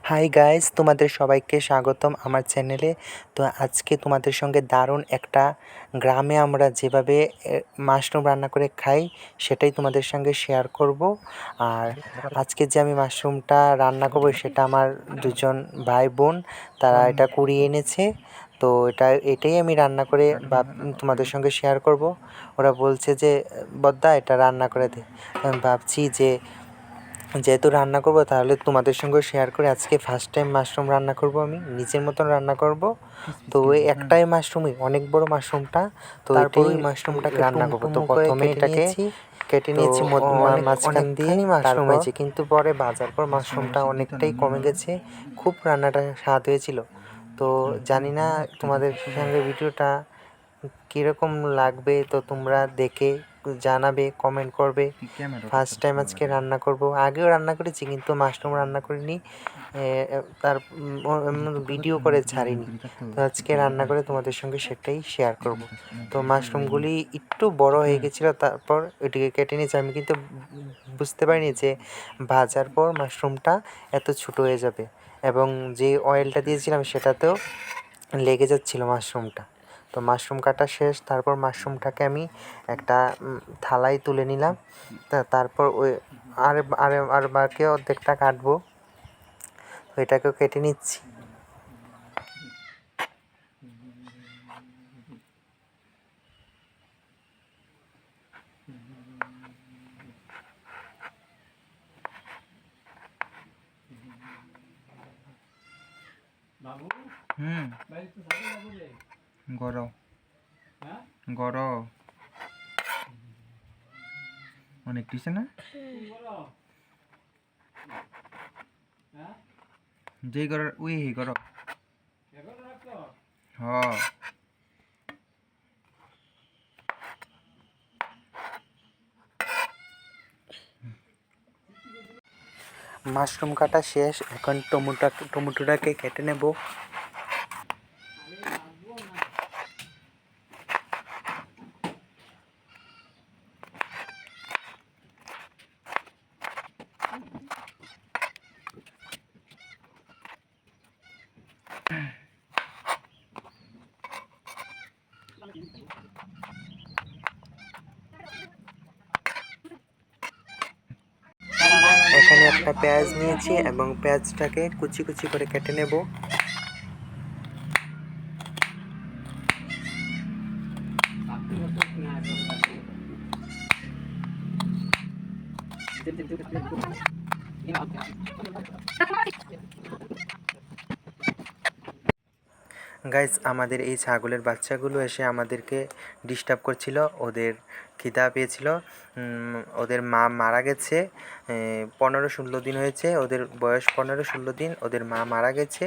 Hi guys, তোমাদের সবাইকে স্বাগতম আমার চ্যানেলে। তো আজকে তোমাদের সঙ্গে দারুণ একটা গ্রামে আমরা যেভাবে মাশরুম রান্না করে খাই সেটাই তোমাদের সঙ্গে শেয়ার করব। আর আজকে যে আমি মাশরুমটা রান্না করব সেটা আমার দুজন ভাই বোন তারা এটা কুড়িয়ে এনেছে। তো এটাই আমি রান্না করে তোমাদের সঙ্গে শেয়ার করব। ওরা বলছে যে বদ্দা এটা রান্না করে দে। আমি ভাবছি যে যেহেতু রান্না করব তাহলে তোমাদের সঙ্গেও শেয়ার করে আজকে ফার্স্ট টাইম মাশরুম রান্না করব, আমি নিজের মতন রান্না করব। তো ওই একটাই মাশরুমই, অনেক বড় মাশরুমটা। তো তারপর ওই মাশরুমটাকে রান্না করব। তো প্রথমে এটাকে কেটে নিয়েছি মাঝখান দিয়ে, মাশরুম হয়েছে কিন্তু পরে বাজার পর মাশরুমটা অনেকটাই কমে গেছে। খুব রান্নাটা স্বাদ হয়েছিল। তো জানি না তোমাদের সঙ্গে ভিডিওটা কীরকম লাগবে, তো তোমরা দেখে জানাবে, কমেন্ট করবে। ফার্স্ট টাইম আজকে রান্না করব, আগেও রান্না করেছি কিন্তু মাশরুম রান্না করিনি, তার ভিডিও করে ছাড়িনি। তো আজকে রান্না করে তোমাদের সঙ্গে সেটাই শেয়ার করব। তো মাশরুমগুলি একটু বড় হয়ে গেছিলো, তারপর ওইটিকে কেটে নিয়েছি। আমি কিন্তু বুঝতে পারিনি যে ভাজার পর মাশরুমটা এত ছোটো হয়ে যাবে, এবং যে অয়েলটা দিয়েছিলাম সেটাতেও লেগে যাচ্ছিলো মাশরুমটা। তো মাশরুম কাটা শেষ, তারপর মাশরুমটাকে আমি একটা থালায় তুলে নিলাম। তারপর ওই আর বাকি অর্ধেকটা কাটবো, তো এটাকেও কেটে নিচ্ছি। গরো গরো অনেক দিছে না, যেই গর ওই গর হ মাশরুম কাটা শেষ, এখন টমেটোটাকে কেটে নেব। এখানে একটা পেঁয়াজ নিয়েছি এবং পেঁয়াজটাকে কুচি কুচি করে কেটে নেব। গাইস, আমাদের এই ছাগলের বাচ্চাগুলো এসে আমাদেরকে ডিস্টার্ব করছিল, ওদের খিদা পেয়েছিল। ওদের মা মারা গেছে, 15-16 দিন হয়েছে, ওদের বয়স 15-16 দিন, ওদের মা মারা গেছে।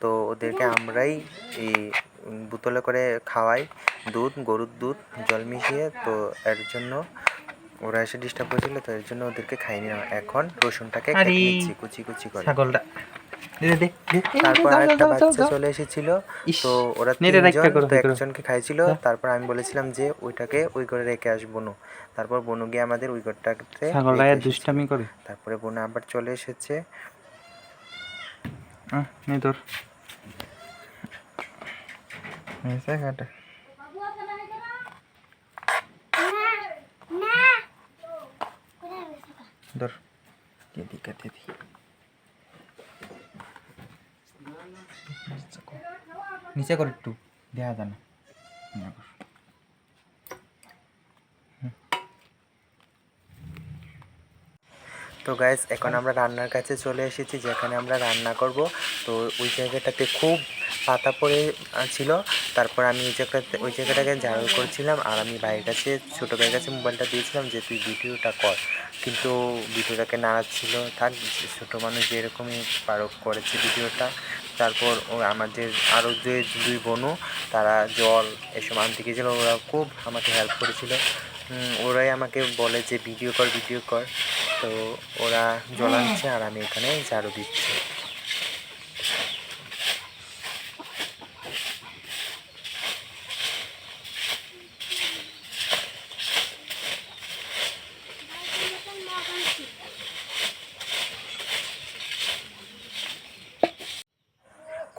তো ওদেরকে আমরাই এই বোতলে করে খাওয়াই দুধ, গরুর দুধ জল মিশিয়ে। তো এর জন্য ওরা এসে ডিস্টার্ব করেছিল, তো এর জন্য ওদেরকে খাইনি। এখন রসুনটাকে কেটে নিচ্ছি কুচি কুচি করে। ছাগলটা তারপর আরেকটা বাচ্চা চলে এসেছিল, তো ওরা তিনজন, তো একজনকে খাইছিল। তারপর আমি বলেছিলাম যে ওইটাকে ওই ঘরে রেখে আসবো না। তারপর বনু গিয়ে আমাদের ওই ঘরটাতে রেখে দুষ্টামি করে। তারপরে বনু আবার চলে এসেছে। তোর কাটা ধর দিদি কাটে দি নিচে কর একটু দেখা যায় না। তো গাইস, এখন আমরা রান্নার কাছে চলে এসেছি, যেখানে আমরা রান্না করব। তো ওই জায়গাটাতে খুব পাতা পড়ে ছিল। তারপর আমি ওই জায়গাটাকে ঝাড়ু করছিলাম, আর আমি ভাইয়ের কাছে, ছোটো ভাইয়ের কাছে মোবাইলটা দিয়েছিলাম যে তুই ভিডিওটা কর, কিন্তু ভিডিওটাকে নাড়াচ্ছিল। থাক, ছোটো মানুষ যেরকমই পারো করেছে ভিডিওটা। তারপর আমাদের আরও দুই বোনও, তারা জল এসব আনতে গিয়েছিলো, ওরা খুব আমাকে হেল্প করেছিল। ওরাই আমাকে বলে যে ভিডিও কর। তো ওরা জল আনছে আর আমি এখানে ঝাড়ু দিচ্ছি।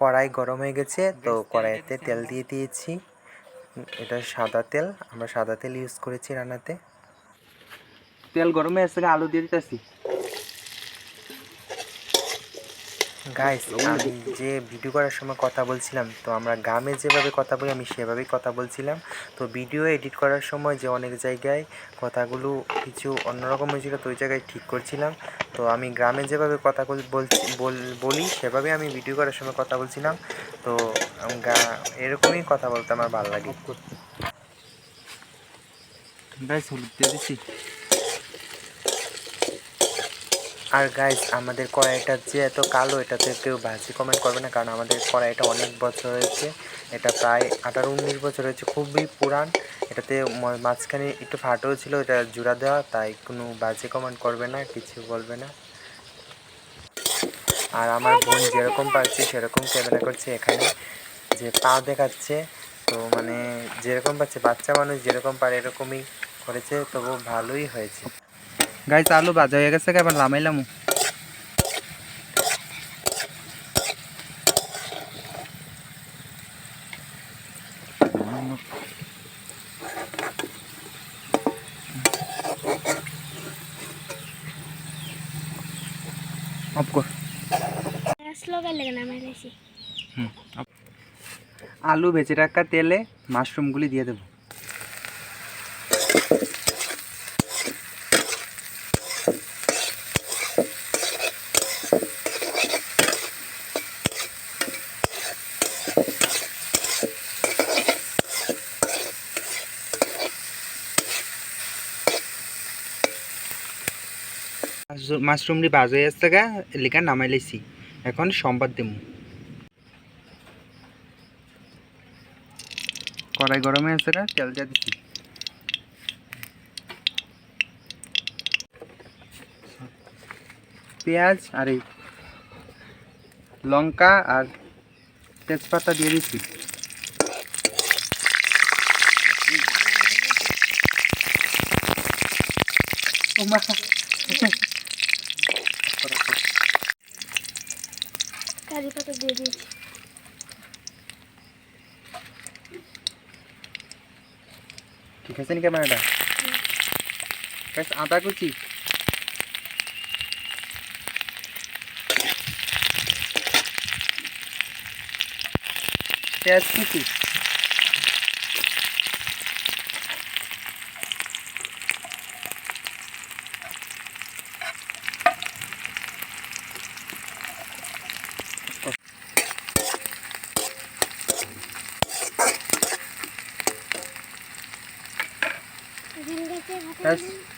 কড়াই গরম হয়ে গেছে, তো কড়াইতে তেল দিয়ে দিয়েছি। এটা সাদা তেল, আমরা সাদা তেল ইউজ করেছি রান্নাতে। তেল গরমে এসে আলু দিয়ে দিতেছি। গাইস, আমি যে ভিডিও করার সময় কথা বলছিলাম, তো আমরা গ্রামে যেভাবে কথা বলি আমি সেভাবেই কথা বলছিলাম। তো ভিডিও এডিট করার সময় যে অনেক জায়গায় কথাগুলো কিছু অন্যরকম হয়েছিল, তো ওই জায়গায় ঠিক করছিলাম। তো আমি গ্রামে যেভাবে কথা বলি সেভাবে আমি ভিডিও করার সময় কথা বলছিলাম। তো এরকমই কথা বলতে আমার ভালো লাগে। গাইস হলুদ দিয়ে দিচ্ছি। আর গাইস, আমাদের কড়াইটা যে এত কালো, এটাতে কেউ বাজে কমেন্ট করবে না, কারণ আমাদের কড়াইটা অনেক বছর হয়েছে। এটা প্রায় 18-19 বছর হয়েছে, খুবই পুরান। এটাতে মাঝখানে একটু ফাটও ছিল, এটা জোড়া দেওয়া, তাই কোনো বাজে কমেন্ট করবে না, কিছু বলবে না। আর আমার বোন যেরকম পারছে সেরকম ক্যামেরা করছে, এখানে যে পা দেখাচ্ছে। তো মানে যেরকম পাচ্ছে, বাচ্চা মানুষ যেরকম পারে এরকমই করেছে, তবু ভালোই হয়েছে। গাইস আলু ভাজা হয়ে গেছে, এবার নামাইলাম। অফ কর। আলু ভেজে রাখা তেলে মাশরুমগুলি দিয়ে দেবো। মাশরুমটি ভাজা হয়ে আসছে গা, লিখা নামাই লাইছি। এখন সম্বাদ দেবো। কড়াই গরমে আছে গা, তেল দিয়ে দিচ্ছি। পেঁয়াজ আর এই লঙ্কা আর তেজপাতা দিয়ে দিচ্ছি। কারি পাতা দিয়ে দিয়েছি। ঠিক আছে নি ক্যামেরাটা? আদা কুচি, পেঁয়াজ কুচি,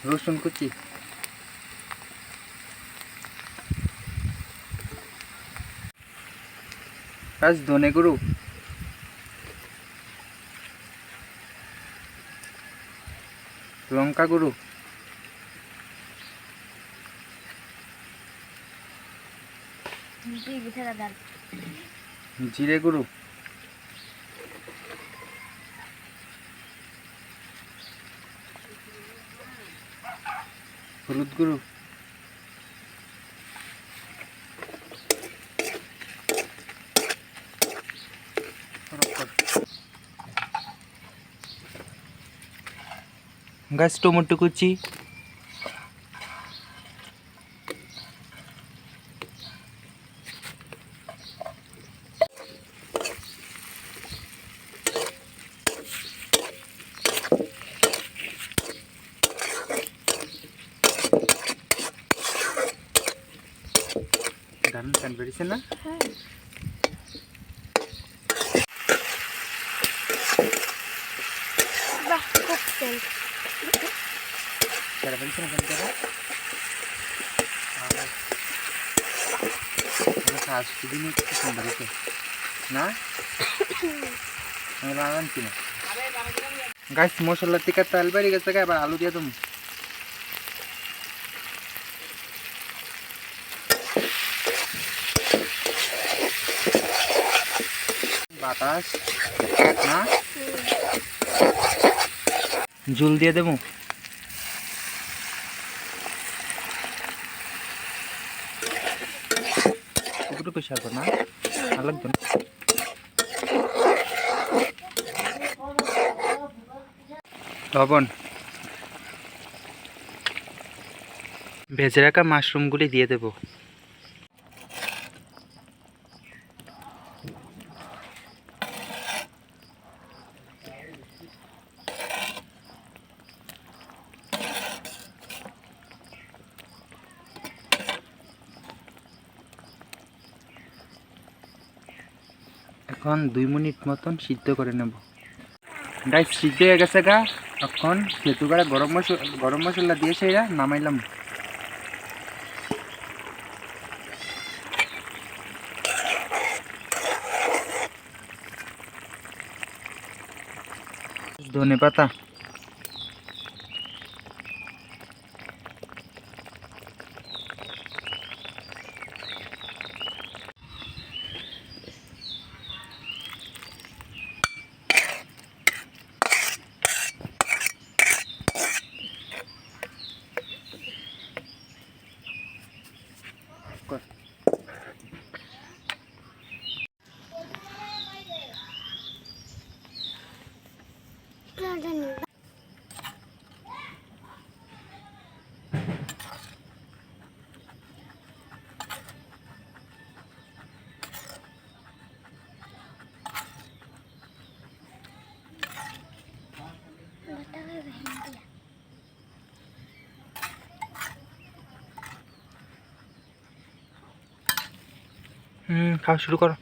রসুন কুচি, ধনে গুঁড়ো, লঙ্কা গুঁড়ো, জিরে গুঁড়ো, হলুদ গুঁড়ো, গাছ টমেটো কুচি, দারুণ সেন্ট বেরিয়েছে না? বাহ, খুব সেন্ট। সেরা বেরিয়েছে না সেন্ট? কাজ দিন একটু সুন্দর হয়েছে না? আমি আনছি না। গাছ মশলা থেকে তেল বেরিয়ে গেছে, এবার আলু দিয়ে দেবো। বাতাস না, জল দিয়ে দেবো। একটু এতটুকু সারবো না, আর লাগবে না। লবণ, ভেজে রাখা মাশরুমগুলি দিয়ে দেব। এখন 2 মিনিট মতন সিদ্ধ করে নেব। গাইস সিদ্ধ হয়ে গেছে গা। এখন সেতু করে গরম মশলা দিয়ে সেরা নামাইলাম। ধনে পাতা, খাওয়া শুরু করো।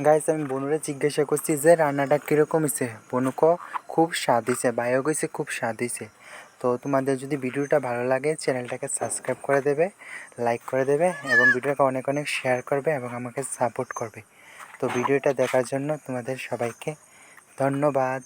গাইস আমি বনুরে জিজ্ঞাসা করছি যে রান্নাটা কীরকম হয়েছে। বনুকো খুব স্বাদ হয়েছে, ভাইও কইছে খুব স্বাদ হয়েছে। তো তোমাদের যদি ভিডিওটা ভালো লাগে চ্যানেলটাকে সাবস্ক্রাইব করে দেবে, লাইক করে দেবে এবং ভিডিওটাকে অনেক অনেক শেয়ার করবে এবং আমাকে সাপোর্ট করবে। তো ভিডিওটা দেখার জন্য তোমাদের সবাইকে ধন্যবাদ।